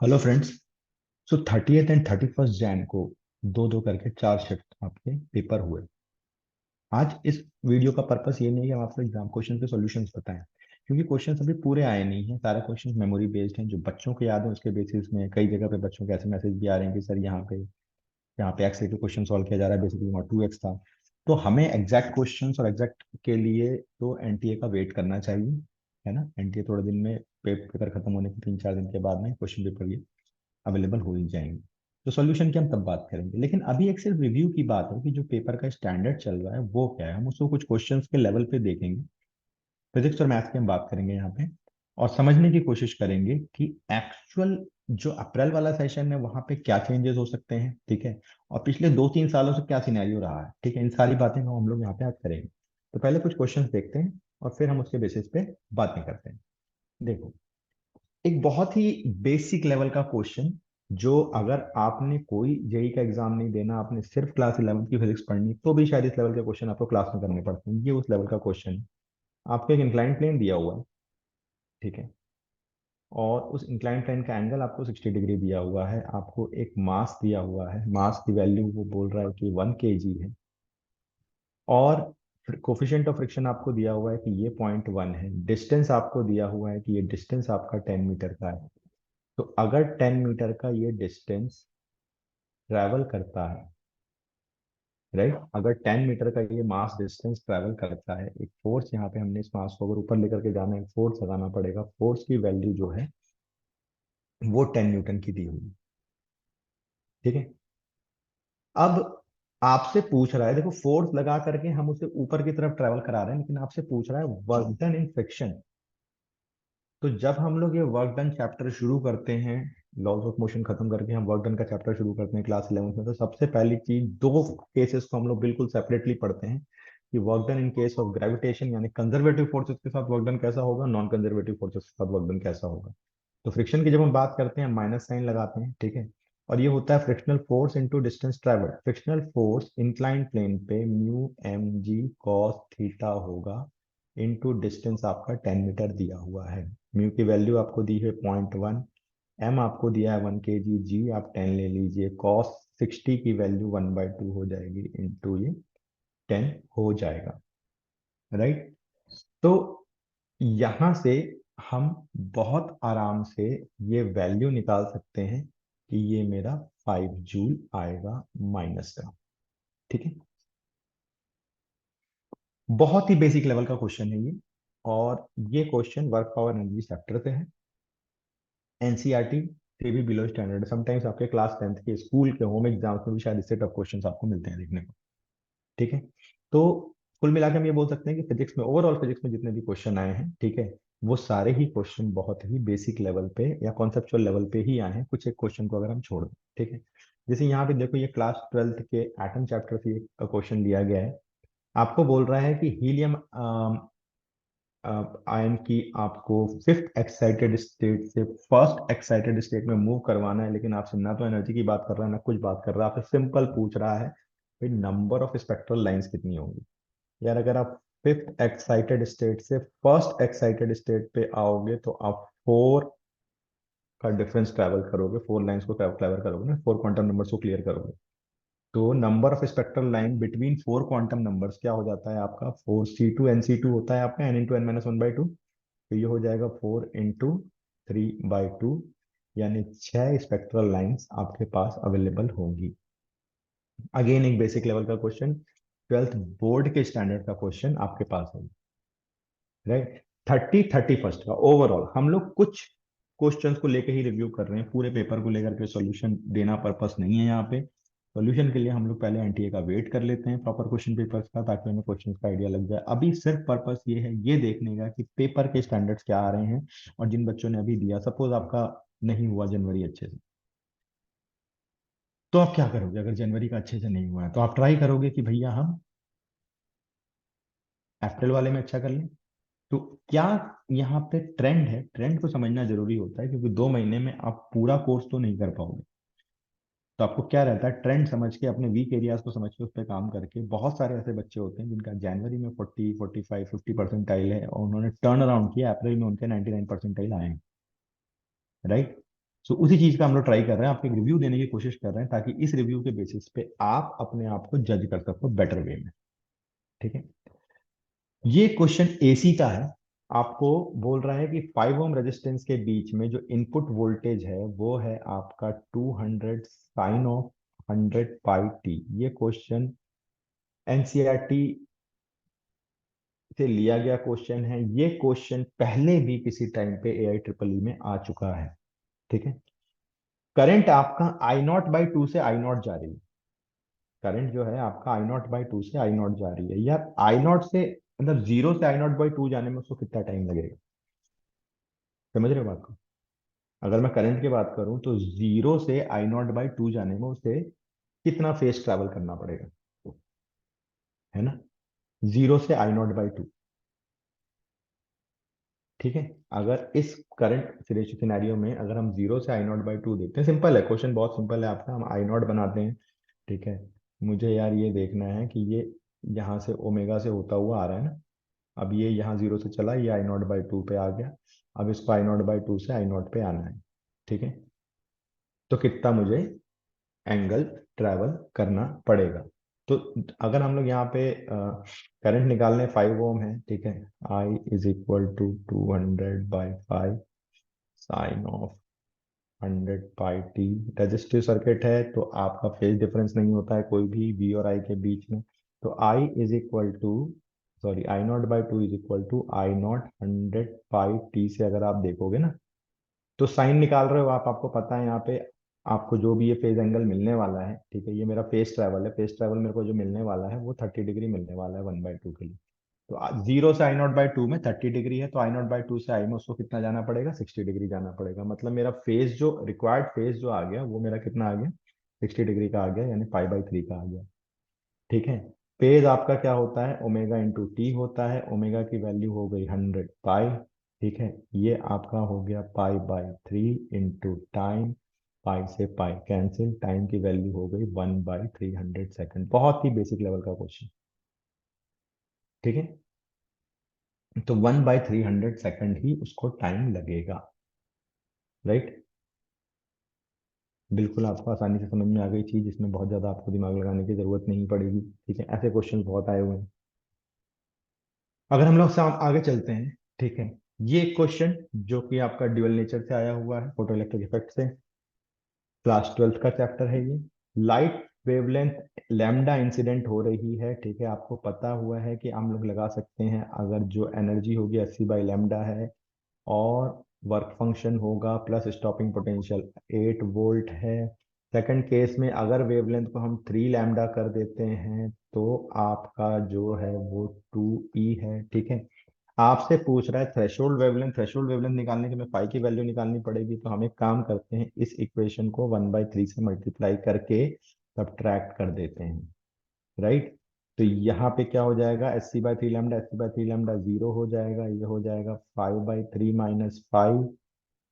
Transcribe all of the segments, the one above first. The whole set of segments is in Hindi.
Hello friends. So 30th and 31st Jain को दो दो करके चार शिफ्ट आपके पेपर हुए। आज इस वीडियो का पर्पस ये नहीं है कि हम आपको एग्जाम क्वेश्चन के सॉल्यूशंस बताएं, क्योंकि क्वेश्चंस अभी पूरे आए नहीं हैं। सारे क्वेश्चंस मेमोरी बेस्ड हैं, जो बच्चों को याद है उसके बेसिस में। कई जगह पे बच्चों के ऐसे मैसेज भी आ रहे हैं कि सर यहाँ पे एक्स लेके क्वेश्चन सॉल्व किया जा रहा है, बेसिकली वहाँ 2x था। तो हमें एग्जैक्ट क्वेश्चंस और एग्जैक्ट के लिए तो एनटीए का वेट करना चाहिए, है ना। एनटीए थोड़े दिन में, पेपर खत्म होने के 3-4 दिन के बाद में क्वेश्चन पेपर अवेलेबल हो ही जाएंगे। तो सॉल्यूशन की हम तब बात करेंगे, लेकिन अभी एक सिर्फ रिव्यू की बात है कि जो पेपर का स्टैंडर्ड चल रहा है वो क्या है। हम उसको कुछ क्वेश्चंस के लेवल पे देखेंगे। फिजिक्स और मैथ्स की हम बात करेंगे यहाँ पे, और समझने की कोशिश करेंगे कि एक्चुअल जो अप्रैल वाला सेशन है वहां पे क्या चेंजेस हो सकते हैं, ठीक है। और पिछले 2-3 सालों से क्या सिनेरियो रहा है, ठीक है। इन सारी बातें हम लोग यहाँ पे आज करेंगे। तो पहले कुछ क्वेश्चंस देखते हैं और फिर हम उसके बेसिस पे बातें करते हैं। देखो, एक बहुत ही बेसिक लेवल का क्वेश्चन, जो अगर आपने कोई जेई का एग्जाम नहीं देना, आपने सिर्फ क्लास 11th की फिजिक्स पढ़नी, तो भी शायद इस लेवल के क्वेश्चन आपको क्लास में करने पड़ते हैं। ये उस लेवल का क्वेश्चन है। आपको एक इंक्लाइन प्लेन दिया हुआ है, ठीक है। और उस इंक्लाइन प्लेन का एंगल आपको 60 डिग्री दिया हुआ है। आपको एक मास दिया हुआ है, मास की वैल्यू वो बोल रहा है कि 1 kg है। और कोफिशिएंट ऑफ फ्रिक्शन आपको दिया हुआ है कि ये 0.1 है। डिस्टेंस आपको दिया हुआ है कि ये डिस्टेंस आपका 10 मीटर का है। तो अगर 10 मीटर का ये डिस्टेंस ट्रैवल करता है, राइट, अगर 10 मीटर का ये मास डिस्टेंस ट्रैवल करता है, एक फोर्स, यहाँ पे हमने इस मास को अगर ऊपर लेकर के जाना है, फोर्स लगाना पड़ेगा। फोर्स की वैल्यू जो है वो 10 न्यूटन की दी हुई है, ठीक है। अब आपसे पूछ रहा है, देखो फोर्स लगा करके हम उसे ऊपर की तरफ ट्रैवल करा रहे हैं, लेकिन आपसे पूछ रहा है वर्क डन इन फ्रिक्शन। तो जब हम लोग ये वर्क डन चैप्टर शुरू करते हैं, लॉज ऑफ मोशन खत्म करके हम वर्क डन का चैप्टर शुरू करते हैं क्लास 11th में, तो सबसे पहली चीज, दो केसेस को हम लोग बिल्कुल सेपरेटली पढ़ते हैं कि work done in case of gravitation, यानी कंजर्वेटिव फोर्सेस के साथ वर्क डन कैसा होगा, नॉन कंजर्वेटिव फोर्सेस के साथ वर्क डन कैसा होगा। तो फ्रिक्शन की जब हम बात करते हैं, माइनस साइन लगाते हैं, ठीक है। और ये होता है frictional force into distance travel. Frictional force incline plane पे mu M G cos theta होगा, इनटू डिस्टेंस आपका 10 मीटर दिया हुआ है। म्यू की वैल्यू आपको दी है 0.1, एम आपको दिया है 1 kg, जी आप 10 ले लीजिए, कॉस 60 की वैल्यू 1/2 हो जाएगी, इंटू ये 10 हो जाएगा, राइट। तो यहां से हम बहुत आराम से ये वैल्यू निकाल सकते हैं कि ये मेरा 5 जूल आएगा माइनस का, ठीक है। बहुत ही बेसिक लेवल का क्वेश्चन है ये। और ये question work power energy chapter से है, एनसीईआरटी से भी बिलो स्टैंडर्ड। समटाइम्स आपके क्लास 10th के स्कूल के होम एग्जाम्स में भी शायद इससे टफ क्वेश्चन आपको मिलते हैं देखने को, ठीक है। तो कुल मिलाकर हम ये बोल सकते हैं कि फिजिक्स में, ओवरऑल फिजिक्स में जितने भी क्वेश्चन आए हैं, ठीक है, वो सारे ही क्वेश्चन बहुत ही बेसिक लेवल पे या कॉन्सेप्चुअल लेवल पे ही आए हैं। कुछ एक क्वेश्चन को अगर हम छोड़ दें, ठीक है। जैसे यहाँ पे देखो, ये क्लास 12th के एटम चैप्टर से एक क्वेश्चन लिया गया है। आपको बोल रहा है कि हीलियम आयन की आपको फिफ्थ एक्साइटेड स्टेट से फर्स्ट एक्साइटेड स्टेट में मूव करवाना है, लेकिन आपसे ना तो एनर्जी की बात कर रहा है ना कुछ बात कर रहा है। आपसे सिंपल पूछ रहा है भाई नंबर ऑफ स्पेक्ट्रल लाइंस कितनी होंगी। यार अगर आप फिफ्थ एक्साइटेड स्टेट से फर्स्ट एक्साइटेड स्टेट पे आओगे तो आप 4 का डिफरेंस ट्रैवल करोगे, 4 लाइंस को ट्रैवल करोगे ना, 4 क्वांटम नंबर्स को क्लियर करोगे। तो number of spectral line between 4 quantum numbers क्या हो जाता है आपका, 4c2 n c2 होता है आपका, n × n−1/2। तो ये हो जाएगा 4 × 3/2, यानी 6 स्पेक्ट्रल लाइंस आपके पास अवेलेबल होंगी। अगेन एक बेसिक लेवल का क्वेश्चन, 12th बोर्ड के स्टैंडर्ड का क्वेश्चन आपके पास है, राइट। 31st का ओवरऑल हम लोग कुछ क्वेश्चंस को लेकर ही रिव्यू कर रहे हैं, पूरे पेपर को लेकर के सॉल्यूशन देना पर्पस नहीं है यहाँ पे। सॉल्यूशन के लिए हम लोग पहले एनटीए का वेट कर लेते हैं प्रॉपर क्वेश्चन पेपर्स का, ताकि हमें क्वेश्चंस का आइडिया लग जाए। अभी सिर्फ पर्पस ये है ये देखने का कि पेपर के स्टैंडर्ड्स क्या आ रहे हैं। और जिन बच्चों ने अभी दिया, सपोज आपका नहीं हुआ जनवरी अच्छे से, तो आप क्या करोगे? अगर जनवरी का अच्छे से नहीं हुआ है तो आप ट्राई करोगे कि भैया हम अप्रैल वाले में अच्छा कर लें। तो क्या यहाँ पे ट्रेंड है, ट्रेंड को समझना जरूरी होता है, क्योंकि 2 महीने में आप पूरा कोर्स तो नहीं कर पाओगे। तो आपको क्या रहता है, ट्रेंड समझ के, अपने वीक एरियाज को समझ के उस पर काम करके। बहुत सारे ऐसे बच्चे होते हैं जिनका जनवरी में 40, 45, 50 परसेंटाइल है, और उन्होंने टर्न अराउंड किया, अप्रैल में उनके 99 परसेंटाइल आए हैं, राइट। सो उसी चीज का हम लोग ट्राई कर रहे हैं, आपको एक रिव्यू देने की कोशिश कर रहे हैं, ताकि इस रिव्यू के बेसिस पे आप अपने आप को जज कर सको बेटर वे में। ठीक है। ये क्वेश्चन एसी का है। आपको बोल रहा है कि 5 ओम रेजिस्टेंस के बीच में जो इनपुट वोल्टेज है वो है आपका 200 साइन ऑफ 100 पाई टी। ये क्वेश्चन एनसीईआरटी से लिया गया क्वेश्चन है। ये क्वेश्चन पहले भी किसी टाइम पे एआई ट्रिपल ई में आ चुका है। ठीक है। करंट आपका आई नॉट बाई टू से आई नॉट जा रही है। करंट जो है आपका आई नॉट बाई टू से आई नॉट जा रही है यार। आई नॉट से मतलब जीरो से आई नॉट बाई टू जाने में उसको कितना टाइम लगेगा? समझ रहे हो बात को? अगर मैं करंट की बात करूं तो जीरो से आई नॉट बाई टू जाने में उसे कितना फेस ट्रैवल करना पड़ेगा, है ना? जीरो से आई नॉट बाई टू। ठीक है। अगर इस करंट सिनेरियो में अगर हम जीरो से आई नॉट बाई टू देखते हैं, सिंपल है क्वेश्चन, बहुत सिंपल है आपका। हम आई नॉट बनाते हैं। ठीक है। मुझे यार ये देखना है कि ये यहाँ से ओमेगा से होता हुआ आ रहा है ना। अब ये यहाँ जीरो से चला, ये आई नॉट बाई टू पे आ गया। अब इसको आई नॉट बाई टू से आई नॉट पे आना है। ठीक है। तो कितना मुझे एंगल ट्रैवल करना पड़ेगा? तो अगर हम लोग यहाँ पे करंट निकालने 5 ओम है, ठीक है। I is equal to 200/5 sine of 100 pi T. Resistive circuit है तो आपका फेज डिफरेंस नहीं होता है कोई भी वी और आई के बीच में। तो I is equal to, sorry, I naught by two is equal to I naught 100 pi T से अगर आप देखोगे ना, तो साइन निकाल रहे हो आप, आपको पता है यहाँ पे आपको जो भी ये फेज एंगल मिलने वाला है, ठीक है, ये मेरा फेज ट्रैवल है। फेज ट्रैवल मेरे को जो मिलने वाला है वो 30 डिग्री मिलने वाला है 1/2 के लिए। तो जीरो से आई नॉट बाई टू में 30 डिग्री है, तो आई नॉट बाई टू से आई में उसको कितना जाना पड़ेगा? 60 डिग्री जाना पड़ेगा। मतलब मेरा फेज जो रिक्वायर्ड फेज जो आ गया वो मेरा कितना आ गया? 60 डिग्री का आ गया, यानी पाई/3 का आ गया। ठीक है। फेज आपका क्या होता है? ओमेगा इंटू टी होता है। ओमेगा की वैल्यू हो गई 100 पाई। ठीक है। ये आपका हो गया पाई/3 इंटू टाइम। पाई से पाई कैंसिल, टाइम की वैल्यू हो गई 1/300 सेकंड। बहुत ही बेसिक लेवल का क्वेश्चन। ठीक है। तो 1/300 सेकंड ही उसको टाइम लगेगा। राइट। बिल्कुल आपको आसानी से समझ में आ गई चीज, इसमें बहुत ज्यादा आपको दिमाग लगाने की जरूरत नहीं पड़ेगी। ठीक है। ऐसे क्वेश्चन बहुत आए हुए हैं। अगर हम लोग आगे चलते हैं, ठीक है। ये क्वेश्चन जो कि आपका ड्यूअल नेचर से आया हुआ है, फोटो इलेक्ट्रिक इफेक्ट से, क्लास 12th का चैप्टर है ये। लाइट वेवलेंथ लैम्डा इंसिडेंट हो रही है। ठीक है। आपको पता हुआ है कि हम लोग लगा सकते हैं, अगर जो एनर्जी होगी 80/λ है, और वर्क फंक्शन होगा प्लस स्टॉपिंग पोटेंशियल 8 वोल्ट है। सेकंड केस में अगर वेवलेंथ को हम 3λ कर देते हैं तो आपका जो है वो 2e है। ठीक है। आपसे पूछ रहा है थ्रेशोल्ड वेवलेंथ। थ्रेशोल्ड वेवलेंथ निकालने के लिए पाई की वैल्यू निकालनी पड़ेगी, तो हम एक काम करते हैं, इस इक्वेशन को 1/3 से मल्टीप्लाई करके सब्ट्रैक्ट कर देते हैं। राइट। तो यहाँ पे क्या हो जाएगा? SC/3λ, SC/3λ जीरो हो जाएगा। ये हो जाएगा 5/3 - 5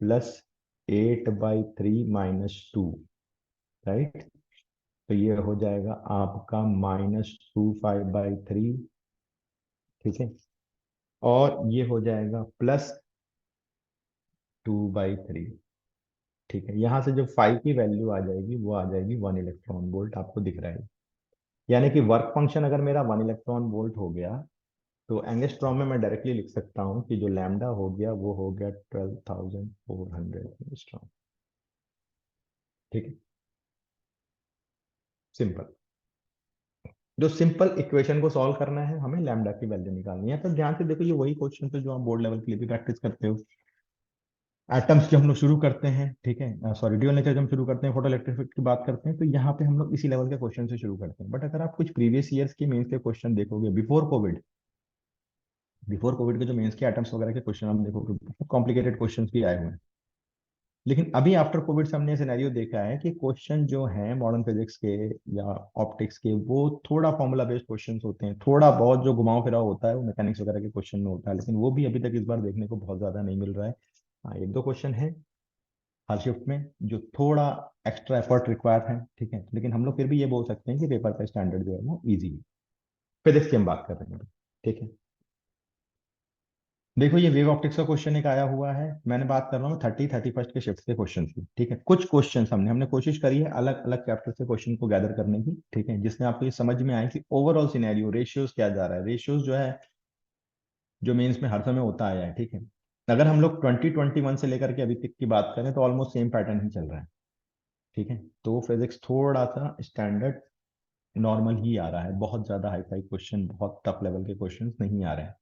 प्लस 8/3 - 2। राइट। तो ये हो जाएगा आपका -2 5/3। ठीक है। और ये हो जाएगा +2/3। ठीक है। यहाँ से जो 5 की वैल्यू आ जाएगी वो आ जाएगी 1 इलेक्ट्रॉन वोल्ट, आपको दिख रहा है। यानी कि वर्क फंक्शन अगर मेरा 1 इलेक्ट्रॉन वोल्ट हो गया, तो एंगस्ट्रॉम में मैं डायरेक्टली लिख सकता हूँ कि जो लैम्डा हो गया वो हो गया 12,400 एंगस्ट्रॉम। ठीक है। सिंपल। जो सिंपल इक्वेशन को सॉल्व करना है, हमें लैम्डा की वैल्यू निकालनी है। तो ध्यान से देखो, ये वही क्वेश्चन है जो आप बोर्ड लेवल के लिए भी प्रैक्टिस करते हो। एटम्स जब हम लोग शुरू करते हैं, ठीक है, सॉरी, ड्यूअल नेचर जब हम शुरू करते हैं, फोटो इलेक्ट्रिक की बात करते हैं, तो यहाँ पे हम लोग इसी लेवल के क्वेश्चन से शुरू करते हैं। बट अगर आप कुछ प्रीवियस ईयर्स की मेंस के क्वेश्चन देखोगे, बिफोर कोविड के जो मेंस के एटम्स वगैरह के क्वेश्चन हम देखोगे, बहुत कॉम्प्लिकेटेड क्वेश्चन भी आए हुए हैं। लेकिन अभी आफ्टर कोविड से हमने सिनेरियो देखा है कि क्वेश्चन जो है मॉडर्न फिजिक्स के या ऑप्टिक्स के, वो थोड़ा फॉर्मूला बेस्ड क्वेश्चंस होते हैं। थोड़ा बहुत जो घुमाव फिराव होता है वो मैकेनिक्स वगैरह के क्वेश्चन में होता है, लेकिन वो भी अभी तक इस बार देखने को बहुत ज्यादा नहीं मिल रहा है। हाँ, एक दो क्वेश्चन है हर शिफ्ट में जो थोड़ा एक्स्ट्रा एफर्ट रिक्वायर है। ठीक है। लेकिन हम लोग फिर भी ये बोल सकते हैं कि पेपर का स्टैंडर्ड जो है वो ईजी है। फिजिक्स की हम बात कर रहे हैं। ठीक है। देखो ये वेव ऑप्टिक्स का क्वेश्चन एक आया हुआ है, मैंने बात कर रहा हूँ 30-31 के शिफ्ट के क्वेश्चन की, ठीक है। कुछ क्वेश्चन हमने हमने कोशिश करी है अलग अलग चैप्टर से क्वेश्चन को गैदर करने की, ठीक है, जिसमें आपको ये समझ में आए कि ओवरऑल सिनेरियो रेशियोज क्या जा रहा है। रेशियोज जो है जो मेंस में हर समय होता आया है, ठीक है। अगर हम लोग 2021 से लेकर के अभी तक की बात करें तो ऑलमोस्ट सेम पैटर्न ही चल रहा है, ठीक है। तो फिजिक्स थोड़ा सा स्टैंडर्ड नॉर्मल ही आ रहा है, बहुत ज्यादा हाई फाई क्वेश्चन, बहुत टफ लेवल के क्वेश्चन नहीं आ रहे हैं।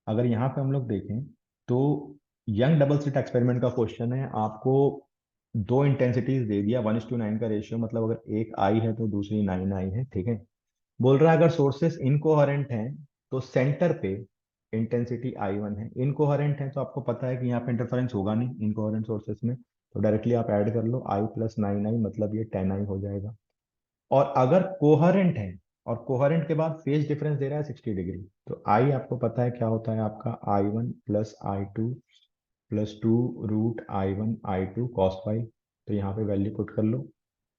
अगर यहाँ पे हम लोग देखें तो यंग डबल स्लिट एक्सपेरिमेंट का क्वेश्चन है, आपको दो इंटेंसिटीज दे दिया, 1:9 का रेशियो, मतलब अगर एक आई है तो दूसरी 9 आई है, ठीक है। बोल रहा है अगर सोर्सेस इनकोहेरेंट हैं तो सेंटर पे इंटेंसिटी I1 है, इनकोहेरेंट है तो आपको पता है कि यहाँ पे इंटरफेरेंस होगा नहीं इनकोहेरेंट सोर्सेस में, तो डायरेक्टली आप ऐड कर लो I+9I, मतलब ये 10I हो जाएगा। और अगर कोहेरेंट है और कोहेरेंट के बाद फेज डिफरेंस दे रहा है 60 डिग्री, तो आई आपको पता है क्या होता है आपका I1 + I2 + 2 √I1 I2 cos 5, तो यहाँ पे वैल्यू पुट कर लो।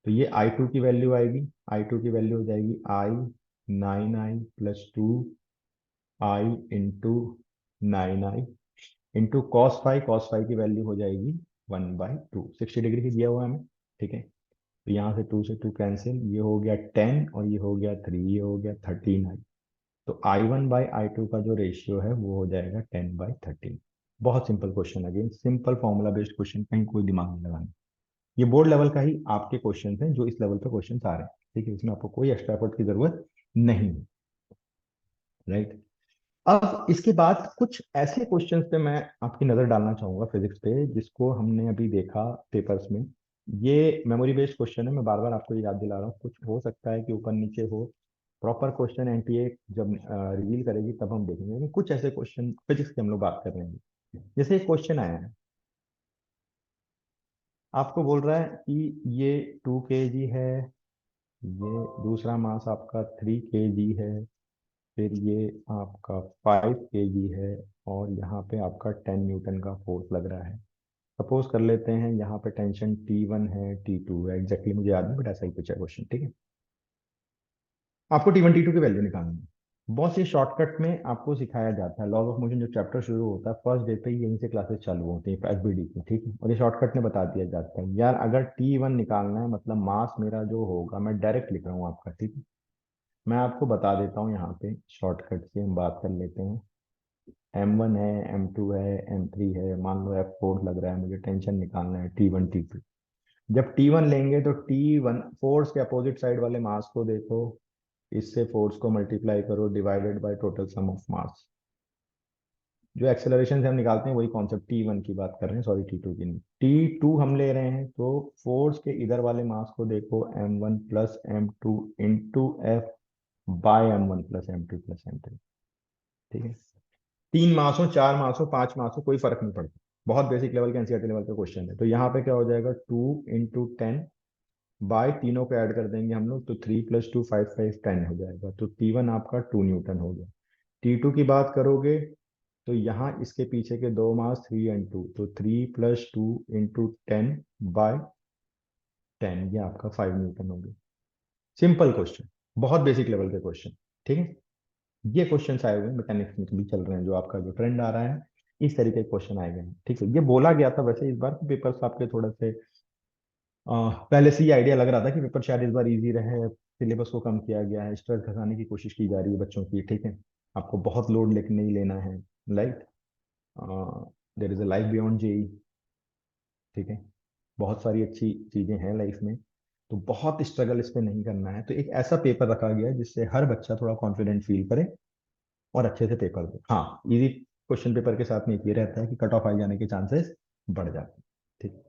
तो ये I2 की वैल्यू आएगी, I2 की वैल्यू हो जाएगी I9I + 2I इंटू cos 5 की वैल्यू हो जाएगी 1/2, 60 डिग्री ही दिया हुआ है हमें, ठीक है। तो यहाँ से 2 से 2 कैंसिल, ये हो गया 10 और ये हो गया 3, ये हो गया 13I। तो I1/I2 का जो रेशियो है वो हो जाएगा 10/13। बहुत simple question, again simple formula based question, कहीं कोई दिमाग नहीं लगाना। ये बोर्ड लेवल का ही आपके क्वेश्चन हैं जो इस लेवल पे क्वेश्चन आ रहे हैं, ठीक है, इसमें आपको कोई एक्स्ट्रा एफर्ट की जरूरत नहीं है, राइट। अब इसके बाद कुछ ऐसे क्वेश्चंस पे मैं आपकी नजर डालना चाहूंगा फिजिक्स पे, जिसको हमने अभी देखा पेपर्स में। ये मेमोरी बेस्ड क्वेश्चन है, मैं बार बार आपको ये याद दिला रहा हूँ, कुछ हो सकता है कि ऊपर नीचे हो। प्रॉपर क्वेश्चन एनटीए जब रिवील करेगी तब हम देखेंगे, लेकिन कुछ ऐसे क्वेश्चन फिजिक्स की हम लोग बात कर रहे हैं। जैसे एक क्वेश्चन आया है, आपको बोल रहा है कि ये 2 kg है, ये दूसरा मास आपका 3 kg है, फिर ये आपका 5 kg है, और यहाँ पे आपका 10 न्यूटन का फोर्स लग रहा है। सपोज कर लेते हैं यहाँ पे टेंशन T1 है, T2 है, एग्जैक्टली मुझे याद नहीं बट ऐसा ही कुछ है क्वेश्चन, ठीक है। आपको T1 T2 की वैल्यू निकालनी है। बहुत से शॉर्टकट में आपको सिखाया जाता है, लॉज ऑफ मोशन जो चैप्टर शुरू होता है फर्स्ट डे पे ही यहीं से क्लासेस चालू होती है एफबीडी की, ठीक है। और ये शॉर्टकट में बता दिया जाता है यार, अगर T1 निकालना है मतलब मास मेरा जो होगा, मैं डायरेक्ट लिख रहा हूँ आपका, ठीक है। मैं आपको बता देता हूँ यहाँ पे शॉर्टकट से हम बात कर लेते हैं। M1 है, M2 है, M3 है, मान लो F4 लग रहा है, मुझे टेंशन निकालना है T1 T2। जब T1 लेंगे तो T1 फोर्स के अपोजिट साइड वाले मास को देखो, इससे फोर्स को मल्टीप्लाई करो divided by total sum of mass. जो एक्सेलरेशन से हम निकालते हैं वही कॉन्सेप्ट, T1 की बात कर रहे हैं, सॉरी T2 की नहीं। T2 हम ले रहे हैं तो फोर्स के इधर वाले मास को देखो M1 + M2 into F bye M1 + M2 + M3, ठीक है। 3 मास हो, 4 मास हो, 5 मास हो, कोई फर्क नहीं पड़ता, बहुत बेसिक लेवल के एनसीईआरटी लेवल का क्वेश्चन है। तो यहाँ पे क्या हो जाएगा 2 × 10 बाय तीनों को ऐड कर देंगे हम लोग, तो 3 + 2 5 5 10 हो जाएगा। तो T1 आपका 2 न्यूटन हो गया। T2 की बात करोगे तो यहाँ इसके पीछे के दो मास 3 और 2, तो 3 + 2 × 10/10, ये आपका 5 न्यूटन हो गया। सिंपल क्वेश्चन, बहुत बेसिक लेवल के क्वेश्चन, ठीक है। ये क्वेश्चन आए हुए हैं मैकेनिक्स में भी चल रहे हैं, जो आपका जो ट्रेंड आ रहा है इस तरीके के क्वेश्चन आए गए हैं, ठीक है। ये बोला गया था वैसे इस बार पेपर्स आपके थोड़े से पहले से ही आइडिया लग रहा था कि पेपर शायद इस बार इजी रहे, सिलेबस को कम किया गया है, स्ट्रेस घटाने की कोशिश की जा रही है बच्चों की, ठीक है। आपको बहुत लोड लेके नहीं लेना है, like there is a life beyond JEE, ठीक है। बहुत सारी अच्छी चीजें हैं लाइफ में, तो बहुत स्ट्रगल इस पे नहीं करना है। तो एक ऐसा पेपर रखा गया है जिससे हर बच्चा थोड़ा कॉन्फिडेंट फील करे और अच्छे से पेपर दे। हाँ, इजी क्वेश्चन पेपर के साथ में एक ये रहता है कि कट ऑफ आ जाने के चांसेस बढ़ जाते हैं, ठीक।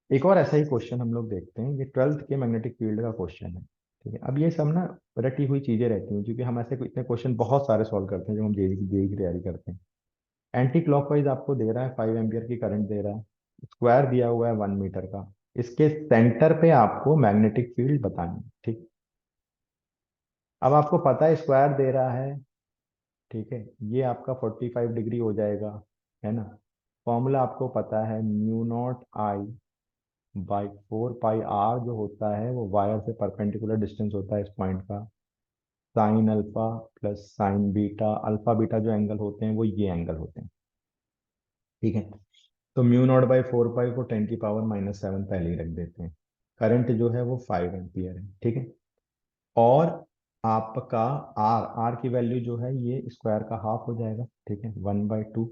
एक और ऐसा ही क्वेश्चन हम लोग देखते हैं, ये 12th के मैग्नेटिक फील्ड का क्वेश्चन है, ठीक है। अब ये सब ना रटी हुई चीजें रहती हैं, क्योंकि हम ऐसे इतने क्वेश्चन बहुत सारे सॉल्व करते हैं जब हम जेई की तैयारी करते हैं। एंटी क्लॉकवाइज आपको दे रहा है 5 एम्पियर की करंट दे रहा है, स्क्वायर दिया हुआ है 1 मीटर का, इसके सेंटर पे आपको मैग्नेटिक फील्ड बतानी है, ठीक। अब आपको पता है स्क्वायर दे रहा है, ठीक है, ये आपका 45 डिग्री हो जाएगा, है ना। फॉर्मूला आपको पता है μ0I/4πr, जो होता है वो वायर से परपेंडिकुलर डिस्टेंस होता है इस पॉइंट का, sine alpha plus sign beta, alpha beta जो एंगल होते हैं वो ये एंगल होते हैं, ठीक है। तो म्यू नॉट बाई 4 पाई को 10⁻⁻7 पहले ही रख देते हैं। करंट जो है वो 5 एम्पियर है, ठीक है। और आपका आर आर की वैल्यू जो है ये स्क्वायर का हाफ हो जाएगा, ठीक है, 1/2।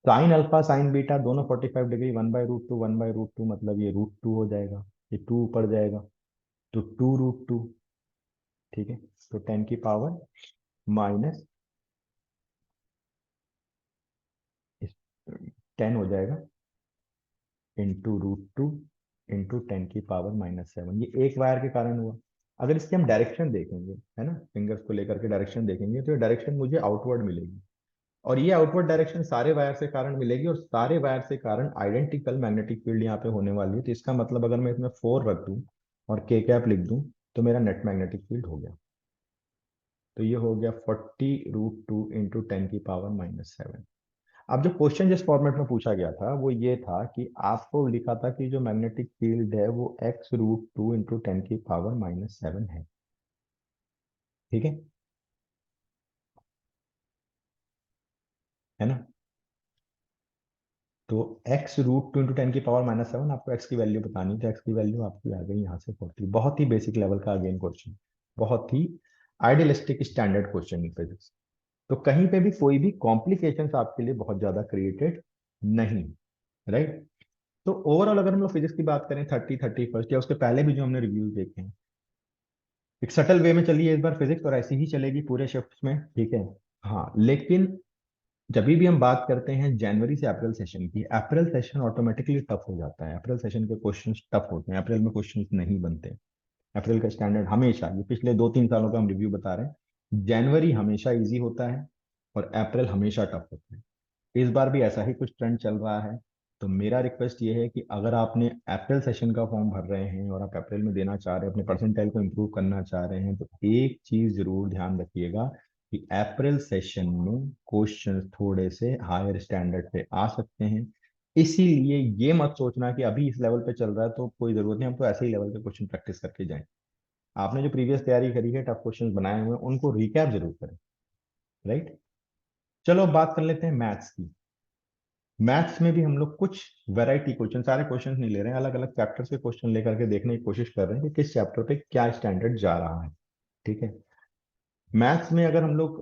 साइन अल्फा साइन बीटा दोनों 45 डिग्री, 1/√2 1/√2 मतलब ये √2 हो जाएगा, ये 2 ऊपर जाएगा तो 2√2, ठीक है। तो 10⁻⁻10 हो जाएगा इंटू √2 इंटू 10⁻⁻7। ये एक वायर के कारण हुआ। अगर इसकी हम डायरेक्शन देखेंगे, है ना, फिंगर्स को लेकर के डायरेक्शन देखेंगे, तो ये डायरेक्शन मुझे आउटवर्ड मिलेगी, और ये आउटवर्ड डायरेक्शन सारे वायर से कारण मिलेगी, और सारे वायर से कारण आइडेंटिकल मैग्नेटिक फील्ड यहाँ पे होने वाली है। तो इसका मतलब अगर मैं इसमें 4 रख दूं और के कैप लिख दूं तो मेरा नेट मैग्नेटिक फील्ड हो गया। तो ये हो गया 40√2 इंटू 10⁻⁻7। अब जो क्वेश्चन जिस फॉर्मेट में पूछा गया था वो ये था कि आपको लिखा था कि जो मैग्नेटिक फील्ड है वो x√2 इंटू 10⁻⁻7 है, ठीक है ना। तो x√2 इंटू 10⁻⁻7, आपको x की वैल्यू बतानी, तो x की वैल्यू आपकी आ गई यहाँ से 40। बहुत ही बेसिक लेवल का अगेन क्वेश्चन, बहुत ही idealistic standard question in physics. तो कहीं पे भी कोई भी कॉम्प्लिकेशंस आपके लिए बहुत ज्यादा क्रिएटेड नहीं, राइट। तो ओवरऑल अगर हम लोग फिजिक्स की बात करें 30 31 या उसके पहले भी जो हमने रिव्यूज देखे हैं, एक सटल वे में चलिए इस बार फिजिक्स, और ऐसी ही चलेगी पूरे शिफ्ट में, ठीक है। हाँ, लेकिन जब भी हम बात करते हैं जनवरी से अप्रैल सेशन की, अप्रैल सेशन ऑटोमेटिकली टफ हो जाता है। अप्रैल सेशन के क्वेश्चंस टफ होते हैं, अप्रैल में क्वेश्चंस नहीं बनते। अप्रैल का स्टैंडर्ड हमेशा, ये पिछले 2 3 सालों का हम रिव्यू बता रहे हैं, जनवरी हमेशा इजी होता है और अप्रैल हमेशा टफ होता है। इस बार भी ऐसा ही कुछ ट्रेंड चल रहा है। तो मेरा रिक्वेस्ट ये है कि अगर आपने अप्रैल सेशन का फॉर्म भर रहे हैं और आप अप्रैल में देना चाह रहे हैं, अपने परसेंटाइल को इम्प्रूव करना चाह रहे हैं, तो एक चीज जरूर ध्यान रखिएगा कि अप्रैल सेशन में क्वेश्चन थोड़े से हायर स्टैंडर्ड पे आ सकते हैं। इसीलिए ये मत सोचना कि अभी इस लेवल पे चल रहा है तो कोई जरूरत नहीं, हम तो ऐसे ही लेवल के क्वेश्चन प्रैक्टिस करके जाएं। आपने जो प्रीवियस तैयारी करी है, टफ क्वेश्चन बनाए हुए हैं, उनको रिकैप जरूर करें, राइट। चलो अब बात कर लेते हैं मैथ्स की। मैथ्स में भी हम लोग कुछ वैरायटी क्वेश्चन, सारे क्वेश्चन नहीं ले रहे हैं, अलग अलग चैप्टर्स के क्वेश्चन लेकर के देखने की कोशिश कर रहे हैं कि किस चैप्टर पे क्या स्टैंडर्ड जा रहा है, ठीक है। मैथ्स में अगर हम लोग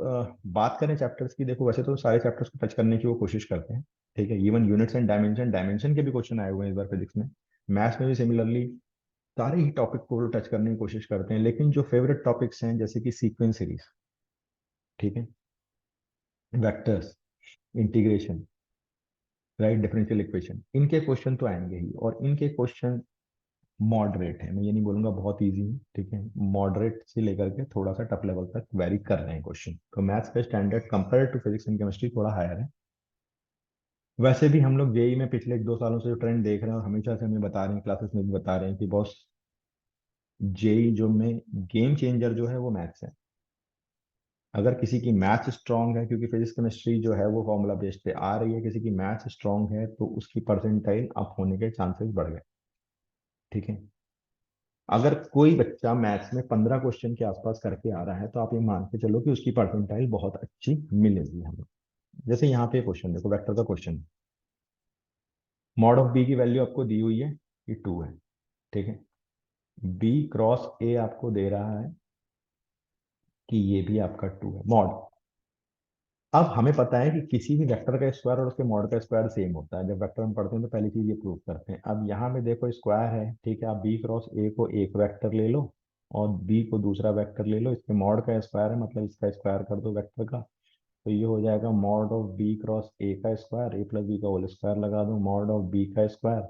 बात करें चैप्टर्स की, देखो वैसे तो सारे चैप्टर्स को टच करने की वो कोशिश करते हैं, ठीक है। Even units and dimension, dimension के भी क्वेश्चन आए हुए हैं इस बार फिजिक्स में। मैथ्स में भी सिमिलरली सारे ही टॉपिक को टच करने की कोशिश करते हैं, लेकिन जो फेवरेट टॉपिक्स हैं जैसे कि सीक्वेंस सीरीज, ठीक है, vectors, integration, right, differential equation, इनके क्वेश्चन तो आएंगे ही, और इनके क्वेश्चन मॉडरेट है, मैं ये नहीं बोलूंगा बहुत इजी है, ठीक है। मॉडरेट से लेकर के थोड़ा सा टफ लेवल तक वेरी कर रहे हैं क्वेश्चन। तो मैथ्स का standard compare to physics and chemistry थोड़ा हायर है। वैसे भी हम लोग जेई में पिछले 1 2 सालों से जो ट्रेंड देख रहे हैं, और हमेशा से हमें बता रहे हैं, क्लासेस में भी बता रहे हैं कि बॉस, जेई जो में गेम चेंजर जो है वो मैथ्स है। अगर किसी की मैथ्स स्ट्रांग है, क्योंकि फिजिक्स केमिस्ट्री जो है वो फॉर्मूला बेस्ड पे आ रही है, किसी की मैथ्स स्ट्रांग है तो उसकी परसेंटाइल अप होने के चांसेस बढ़ गए, ठीक है। अगर कोई बच्चा मैथ्स में 15 क्वेश्चन के आसपास करके आ रहा है तो आप ये मान के चलो कि उसकी परसेंटाइल बहुत अच्छी मिलेगी हमें। जैसे यहाँ पे क्वेश्चन देखो, वेक्टर का क्वेश्चन, मॉड ऑफ बी की वैल्यू आपको दी हुई है कि 2 है, ठीक है। बी क्रॉस ए आपको दे रहा है कि ये भी आपका 2 है, मॉड। अब हमें पता है कि किसी भी वेक्टर का स्क्वायर और उसके मॉड का स्क्वायर सेम होता है। जब वेक्टर हम पढ़ते हैं तो पहली चीज ये प्रूव करते हैं। अब यहाँ में देखो स्क्वायर है, ठीक है, आप बी क्रॉस ए को एक वेक्टर ले लो और बी को दूसरा वेक्टर ले लो, इसके मॉड का स्क्वायर है, मतलब इसका स्क्वायर कर दो वेक्टर का, तो ये हो जाएगा mod of B cross A का स्क्वायर, ए प्लस बी का होल स्क्वायर लगा दो, मॉड ऑफ बी का square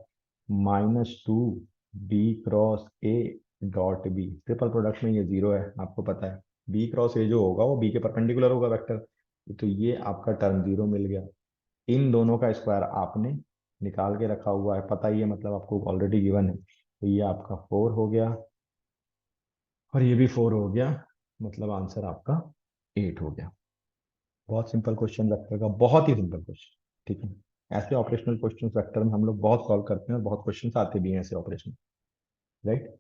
-2 B cross A dot B. Triple product में ये 0 है, आपको पता है। बी क्रॉस ए जो होगा वो बी के परपेंडिकुलर होगा वेक्टर, तो ये आपका टर्म 0 मिल गया। इन दोनों का स्क्वायर आपने निकाल के रखा हुआ है, पता ही है, मतलब आपको ऑलरेडी गिवन है, तो ये आपका 4 हो गया और ये भी 4 हो गया, मतलब आंसर आपका 8 हो गया। बहुत सिंपल क्वेश्चन वेक्टर का, बहुत ही सिंपल क्वेश्चन, ठीक है। ऐसे ऑपरेशनल क्वेश्चन वेक्टर में हम लोग बहुत सॉल्व करते हैं और बहुत क्वेश्चन आते भी हैं ऐसे ऑपरेशन, राइट।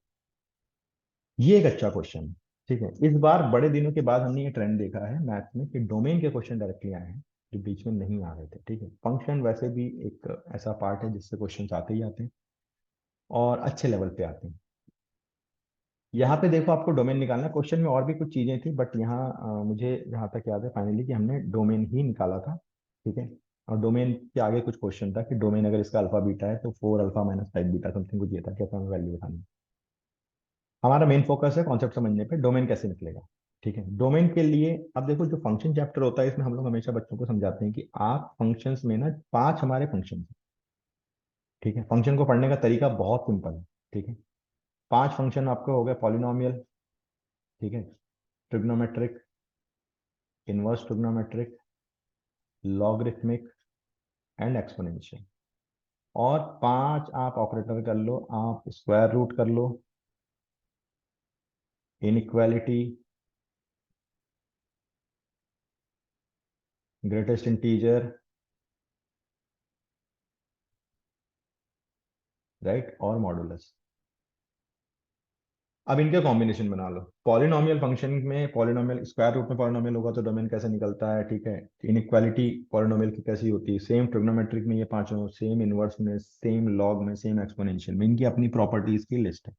ये एक अच्छा क्वेश्चन है, ठीक है, इस बार बड़े दिनों के बाद हमने ये ट्रेंड देखा है मैथ में कि डोमेन के क्वेश्चन डायरेक्टली आए हैं जो बीच में नहीं आ रहे थे। ठीक है, फंक्शन वैसे भी एक ऐसा पार्ट है जिससे क्वेश्चन आते ही आते हैं और अच्छे लेवल पे आते हैं। यहाँ पे देखो आपको डोमेन निकालना है, क्वेश्चन में और भी कुछ चीजें थी बट यहाँ मुझे जहाँ तक याद है फाइनली कि हमने डोमेन ही निकाला था। ठीक है, और डोमेन के आगे कुछ क्वेश्चन था कि डोमेन अगर इसका अल्फा बीटा है तो 4 अल्फा - 5 बीटा समथिंग कुछ ये था, कैसे हमें वैल्यू बतानी है। हमारा मेन फोकस है कॉन्सेप्ट समझने पे, डोमेन कैसे निकलेगा। ठीक है, डोमेन के लिए अब देखो जो फंक्शन चैप्टर होता है इसमें हम लोग हमेशा बच्चों को समझाते हैं कि आप फंक्शंस में ना 5 हमारे फंक्शन हैं। ठीक है, फंक्शन को पढ़ने का तरीका बहुत सिंपल है। ठीक है, 5 फंक्शन आपके हो गए पॉलिनोमियल, ठीक है, trigonometric, inverse trigonometric, logarithmic and exponential. और 5 आप ऑपरेटर कर लो, आप स्क्वायर रूट कर लो, इनइक्वालिटी, ग्रेटेस्ट इंटीजर, राइट, और मॉडुलस। अब इनके कॉम्बिनेशन बना लो। पॉलिनोमियल फंक्शन में पॉलिनोमियल स्क्वायर रूट में पॉलिनोमियल होगा तो डोमेन कैसे निकलता है। ठीक है, इनइक्वालिटी पॉलिनोमियल की कैसी होती है, सेम ट्रिग्नोमेट्रिक में ये पांचों, सेम इनवर्स में, सेम लॉग में, सेम एक्सपोनेंशियल में, इनकी अपनी प्रॉपर्टीज की लिस्ट है।